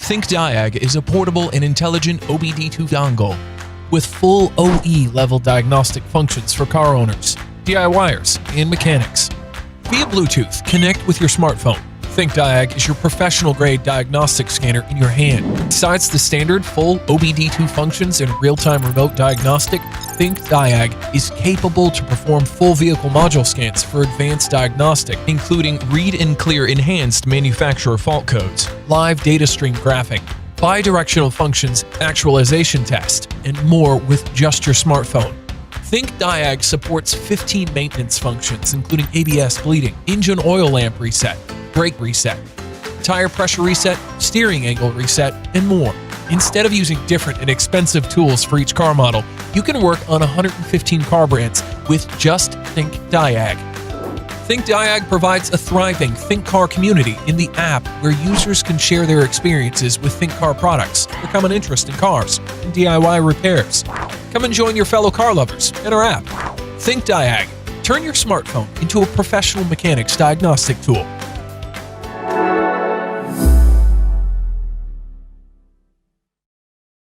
ThinkDiag is a portable and intelligent OBD2 dongle with full OE level diagnostic functions for car owners, DIYers, and mechanics. Via Bluetooth, connect with your smartphone. ThinkDiag is your professional-grade diagnostic scanner in your hand. Besides the standard full OBD2 functions and real-time remote diagnostic, ThinkDiag is capable to perform full vehicle module scans for advanced diagnostic, including read and clear enhanced manufacturer fault codes, live data stream graphing, bidirectional functions actualization test, and more with just your smartphone. ThinkDiag supports 15 maintenance functions, including ABS bleeding, engine oil lamp reset, brake reset, tire pressure reset, steering angle reset, and more. Instead of using different and expensive tools for each car model, you can work on 115 car brands with just ThinkDiag. ThinkDiag provides a thriving ThinkCar community in the app where users can share their experiences with ThinkCar products, their common interest in cars, and DIY repairs. Come and join your fellow car lovers in our app. ThinkDiag. Turn your smartphone into a professional mechanic's diagnostic tool.